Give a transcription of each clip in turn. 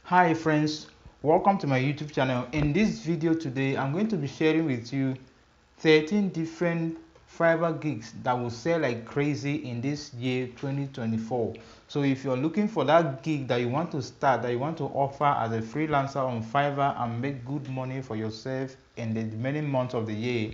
Hi friends, welcome to my YouTube channel. In this video today, I'm going to be sharing with you 13 different Fiverr gigs that will sell like crazy in this year 2024. So if you're looking for that gig that you want to start, that you want to offer as a freelancer on Fiverr and make good money for yourself in the remaining months of the year,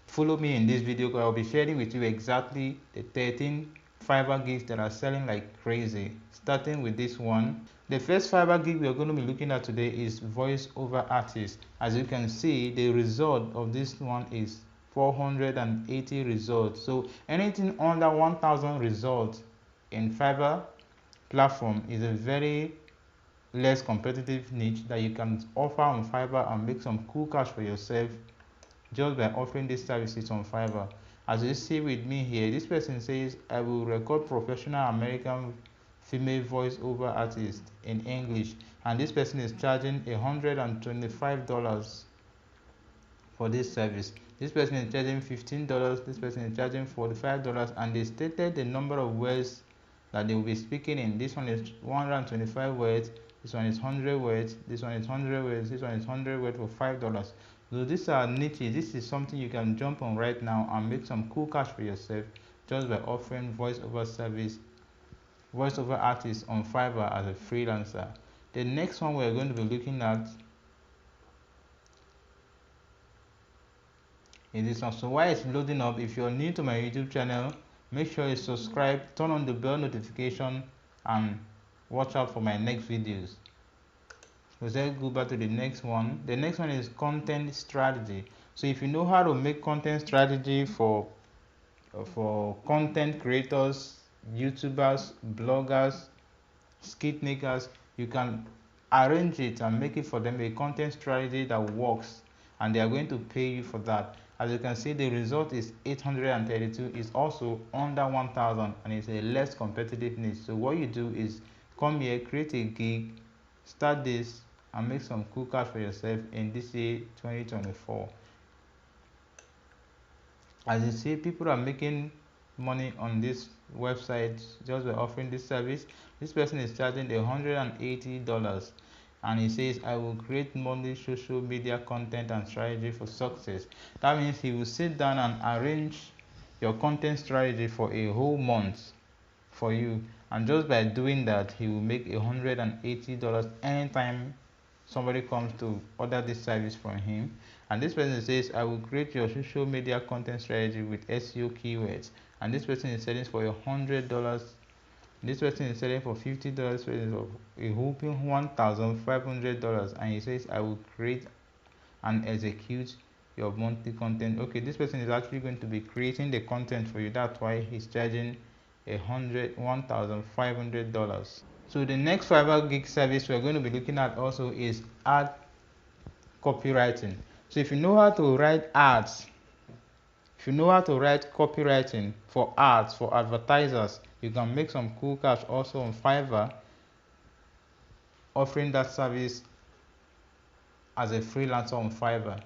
follow me in this video because I'll be sharing with you exactly the 13 Fiverr gigs that are selling like crazy. Starting with this one. The first Fiverr gig we are going to be looking at today is voiceover artist. As you can see, the result of this one is 480 results. So anything under 1000 results in Fiverr platform is a very less competitive niche that you can offer on Fiverr and make some cool cash for yourself just by offering these services on Fiverr. As you see with me here, this person says, I will record professional American female voiceover artist in English, and this person is charging $125 for this service. This person is charging $15, this person is charging $45, and they stated the number of words that they will be speaking in. This one is 125 words, this one is 100 words, this one is 100 words, this one is 100 words for $5. So these are niches. This is something you can jump on right now and make some cool cash for yourself just by offering voiceover service, voiceover artists on Fiverr as a freelancer. The next one we're going to be looking at is this one. So while it's loading up, if you're new to my YouTube channel, make sure you subscribe, turn on the bell notification, and watch out for my next videos. So let's go back to the next one. The next one is content strategy. So if you know how to make content strategy for content creators, YouTubers, bloggers, skit makers, you can arrange it and make it for them a content strategy that works, and they are going to pay you for that. As you can see, the result is 832. Is also under 1000 and it's a less competitive niche. So what you do is come here, create a gig, start this, and make some cool cash for yourself in this year 2024. As you see, people are making money on this website just by offering this service. This person is charging $180, and he says, I will create monthly social media content and strategy for success. That means he will sit down and arrange your content strategy for a whole month for you, and just by doing that, he will make $180 anytime somebody comes to order this service from him. And this person says, I will create your social media content strategy with SEO keywords, and this person is selling for $100. This person is selling for $50, for a whopping $1,500, and he says, I will create and execute your monthly content. Okay, this person is actually going to be creating the content for you. That's why he's charging $1,500. So the next Fiverr gig service we're going to be looking at also is ad copywriting. So if you know how to write ads, if you know how to write copywriting for ads, for advertisers, you can make some cool cash also on Fiverr offering that service as a freelancer on Fiverr.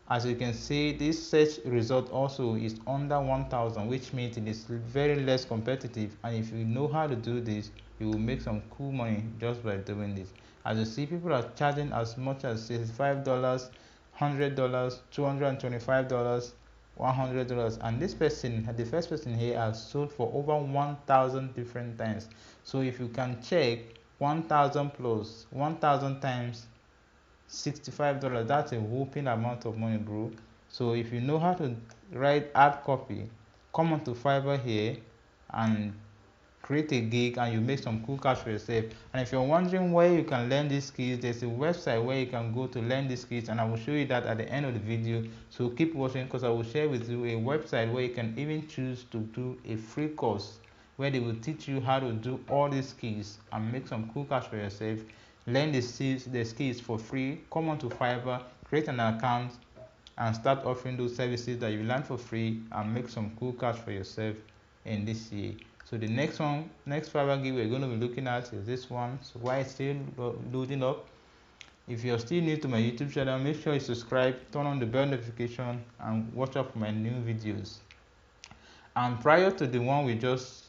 As you can see, this search result also is under 1000, which means it is very less competitive, and if you know how to do this, you will make some cool money just by doing this. As you see, people are charging as much as $65, $100, $225, $100, and this person, the first person here, has sold for over 1000 different times. So if you can check 1000 plus 1000 times $65, that's a whooping amount of money, bro. So if you know how to write ad copy, come onto Fiverr here and create a gig, and you make some cool cash for yourself. And if you're wondering where you can learn these skills, there's a website where you can go to learn these skills, and I will show you that at the end of the video. So keep watching, because I will share with you a website where you can even choose to do a free course where they will teach you how to do all these skills and make some cool cash for yourself. Learn the skills for free. Come onto Fiverr, create an account, and start offering those services that you learn for free and make some cool cash for yourself in this year. So the next Fiverr gig we're going to be looking at is this one. So while it's still loading up, if you're still new to my YouTube channel, make sure you subscribe, turn on the bell notification, and watch out for my new videos. And prior to the one we just,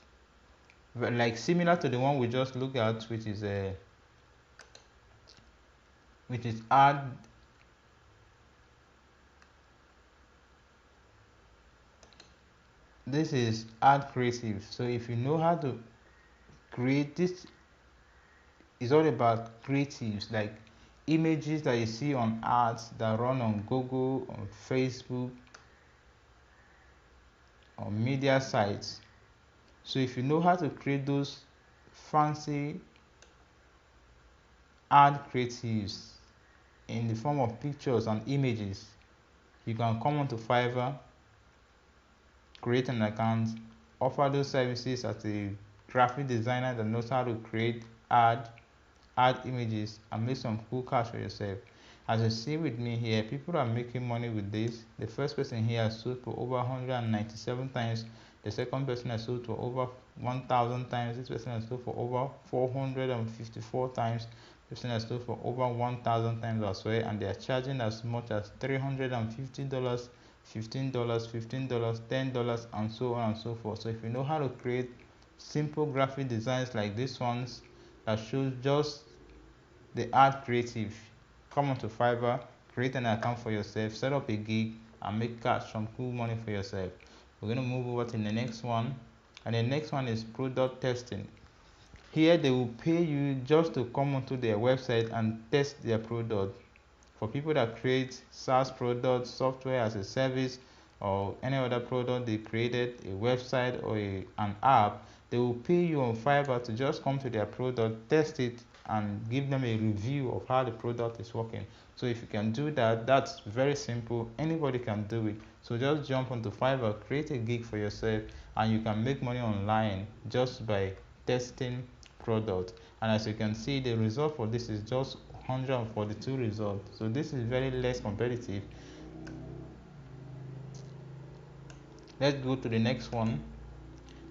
like similar to the one we just looked at, which is which is add. This is add creative. So if you know how to create, this is all about creatives, like images that you see on ads that run on Google, on Facebook, on media sites. So if you know how to create those fancy ad creatives in the form of pictures and images, you can come onto Fiverr, create an account, offer those services as a graphic designer that knows how to create add images and make some cool cash for yourself. As you see with me here, people are making money with this. The first person here has sold for over 197 times. The second person has sold for over 1000 times. This person has sold for over 454 times. This person has sold for over 1000 times as well, and they are charging as much as $350, $15, $15, $10, and so on and so forth. So if you know how to create simple graphic designs like these ones that shows just the ad creative, come onto Fiverr, create an account for yourself, set up a gig, and make cash, some cool money for yourself. We're going to move over to the next one, and the next one is product testing. Here they will pay you just to come onto their website and test their product. For people that create SaaS products, software as a service, or any other product they created, a website or an app, they will pay you on Fiverr to just come to their product, test it, and give them a review of how the product is working. So if you can do that, that's very simple. Anybody can do it. So just jump onto Fiverr, create a gig for yourself, and you can make money online just by testing product. And as you can see, the result for this is just 142 results. So this is very less competitive. Let's go to the next one.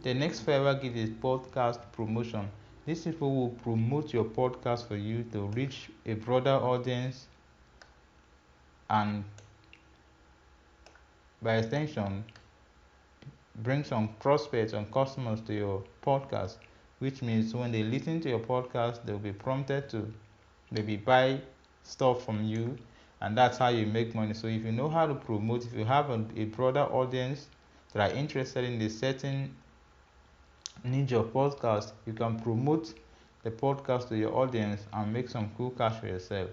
The next Fiverr gig is podcast promotion. These people will promote your podcast for you to reach a broader audience, and by extension bring some prospects and customers to your podcast, which means when they listen to your podcast, they'll be prompted to maybe buy stuff from you, and that's how you make money. So if you know how to promote, if you have a broader audience that are interested in a certain niche of podcast, you can promote the podcast to your audience and make some cool cash for yourself.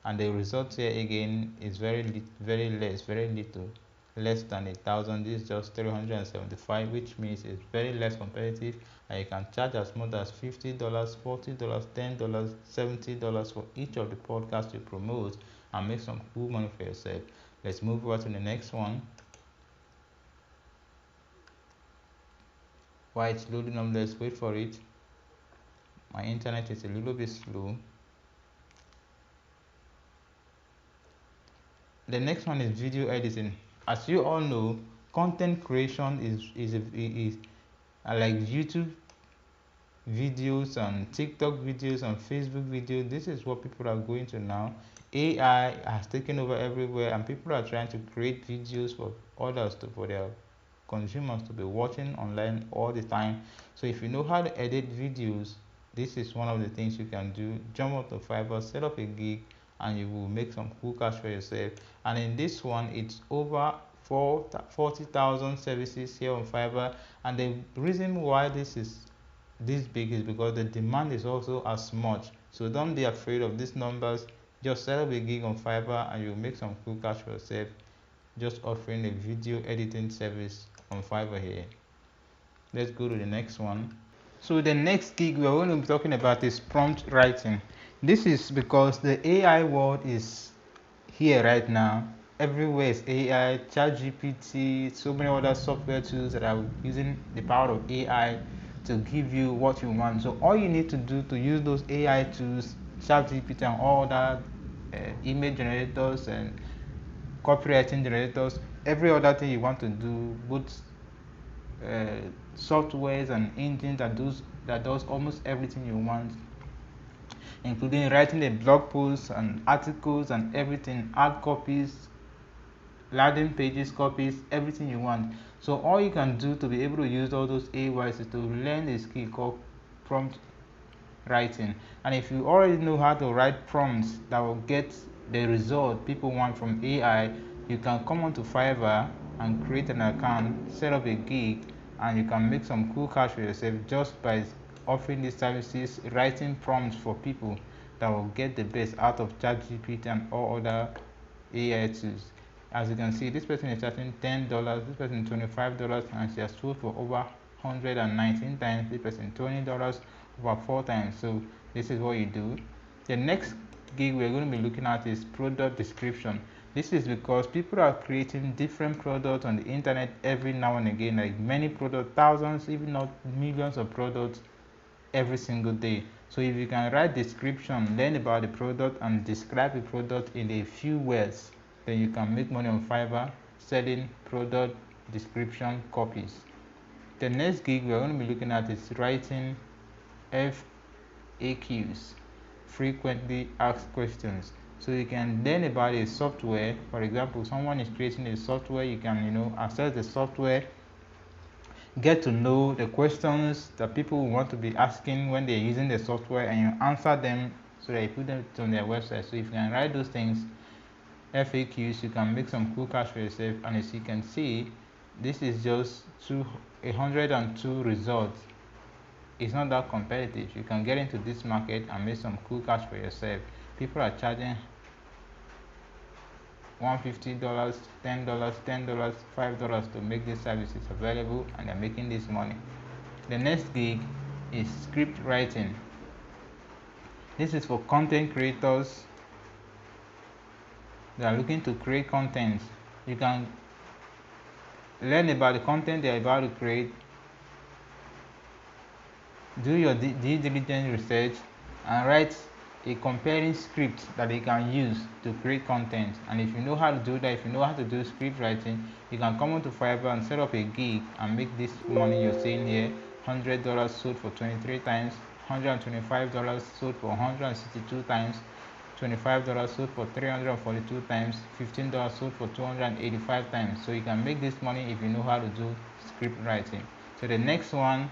And the result here again is very little, less than 1,000. This is just 375, which means it's very less competitive, and you can charge as much as $50, $40, $10, $70 for each of the podcasts you promote and make some cool money for yourself. Let's move over to the next one. While it's loading up, let's wait for it. My internet is a little bit slow. The next one is video editing. As you all know, content creation is like YouTube videos and TikTok videos and Facebook videos. This is what people are going to now. AI has taken over everywhere, and people are trying to create videos for others for their consumers to be watching online all the time. So if you know how to edit videos, this is one of the things you can do. Jump up to Fiverr, set up a gig, and you will make some cool cash for yourself. And in this one, it's over 40,000 services here on Fiverr. And the reason why this is this big is because the demand is also as much. So don't be afraid of these numbers. Just set up a gig on Fiverr and you'll make some cool cash for yourself, just offering a video editing service on Fiverr here. Let's go to the next one. So the next gig we're going to be talking about is prompt writing. This is because the AI world is here right now. Everywhere is AI, ChatGPT, so many other software tools that are using the power of AI to give you what you want. So all you need to do to use those AI tools, ChatGPT and all that, image generators and copywriting generators, every other thing you want to do, both softwares and engines that does almost everything you want, including writing a blog post and articles and everything, ad copies, landing pages, copies, everything you want. So all you can do to be able to use all those AIs is to learn a skill called prompt writing. And if you already know how to write prompts that will get the result people want from AI, you can come onto Fiverr and create an account, set up a gig, and you can make some cool cash for yourself just by offering these services, writing prompts for people that will get the best out of ChatGPT and all other AI tools. As you can see, this person is charging $10, this person $25, and she has sold for over 119 times, this person $20 over 4 times. So this is what you do. The next gig we're going to be looking at is product description. This is because people are creating different products on the internet every now and again, like many products, thousands, even not millions of products every single day. So if you can write description, learn about the product, and describe the product in a few words, then you can make money on Fiverr selling product description copies. The next gig we're going to be looking at is writing FAQs, frequently asked questions. So you can learn about a software. For example, someone is creating a software, you can access the software, get to know the questions that people want to be asking when they're using the software, and you answer them so that you put them on their website. So if you can write those things, FAQs, you can make some cool cash for yourself. And as you can see, this is just 102 results. It's not that competitive. You can get into this market and make some cool cash for yourself. People are charging $150, $10, $5 to make these services available, and they're making this money. The next gig is script writing. This is for content creators that are looking to create content. You can learn about the content they're about to create, do your due diligence research, and write a compelling script that they can use to create content. And if you know how to do that, if you know how to do script writing, you can come onto Fiverr and set up a gig and make this money you're seeing here. $100 sold for 23 times, $125 sold for 162 times, $25 sold for 342 times, $15 sold for 285 times. So you can make this money if you know how to do script writing. So the next one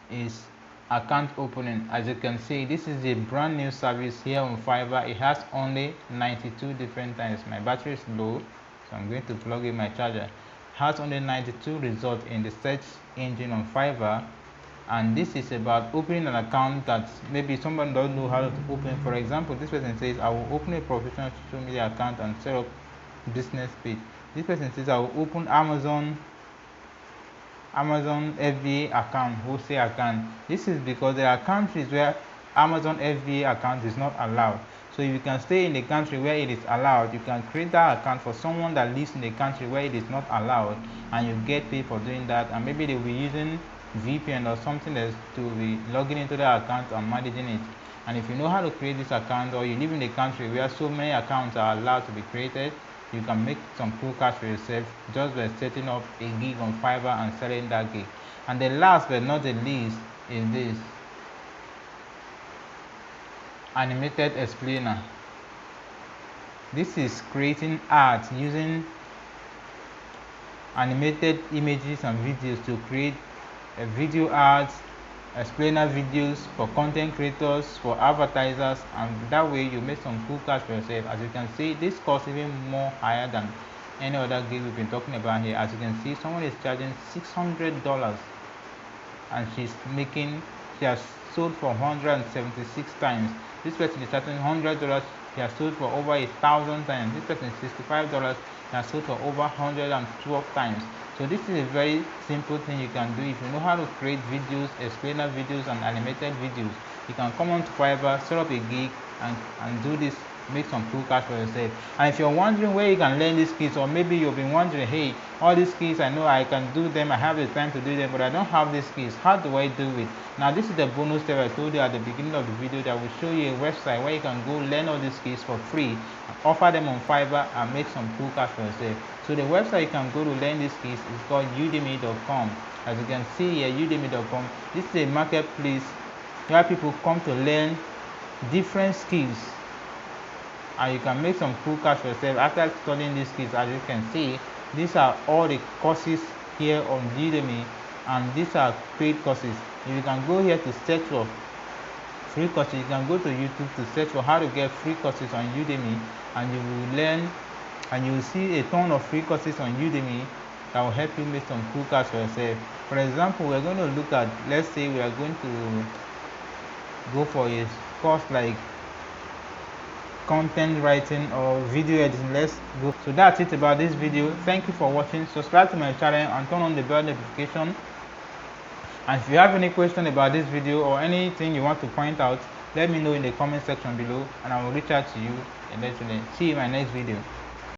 is account opening. As you can see, this is a brand new service here on Fiverr. It has only 92 different times. My battery is low, so I'm going to plug in my charger. It has only 92 results in the search engine on Fiverr, and this is about opening an account that maybe someone doesn't know how to open. For example, this person says, I will open a professional social media account and set up business page. This person says, I will open Amazon FBA account, wholesale account. This is because there are countries where Amazon FBA account is not allowed. So if you can stay in a country where it is allowed, you can create that account for someone that lives in a country where it is not allowed, and you get paid for doing that. And maybe they'll be using VPN or something else to be logging into their account and managing it. And if you know how to create this account, or you live in a country where so many accounts are allowed to be created, you can make some cool cash for yourself just by setting up a gig on Fiverr and selling that gig. And the last but not the least is this animated explainer. This is creating ads using animated images and videos to create video ads, explainer videos for content creators, for advertisers, and that way you make some cool cash for yourself. As you can see, this costs even more higher than any other gig we've been talking about here. As you can see, someone is charging $600, and she has sold for 176 times. This person is charging $100, he has sold for over 1,000 times. This person is $65, he has sold for over 112 times. So this is a very simple thing you can do if you know how to create videos, explainer videos, and animated videos. You can come on to Fiverr, set up a gig, and do this, make some cool cash for yourself. And if you're wondering where you can learn these skills, or maybe you've been wondering, hey, all these skills, I know I can do them, I have the time to do them, but I don't have these skills, how do I do it? Now this is the bonus step I told you at the beginning of the video, that will show you a website where you can go learn all these skills for free, and offer them on Fiverr and make some cool cash for yourself. So the website you can go to learn these skills is called udemy.com. As you can see here, udemy.com, this is a marketplace where people come to learn different skills, and you can make some cool cash for yourself after studying these skills. As you can see, these are all the courses here on Udemy, and these are paid courses. You can go here to search for free courses. You can go to YouTube to search for how to get free courses on Udemy, and you will learn, and you will see a ton of free courses on Udemy that will help you make some cool cash for yourself. For example, we're going to look at, let's say we are going to go for a course like content writing or video editing. Let's go. So that's it about this video. Thank you for watching. Subscribe to my channel and turn on the bell notification. And if you have any question about this video or anything you want to point out, let me know in the comment section below, and I will reach out to you and let you know. See you in my next video.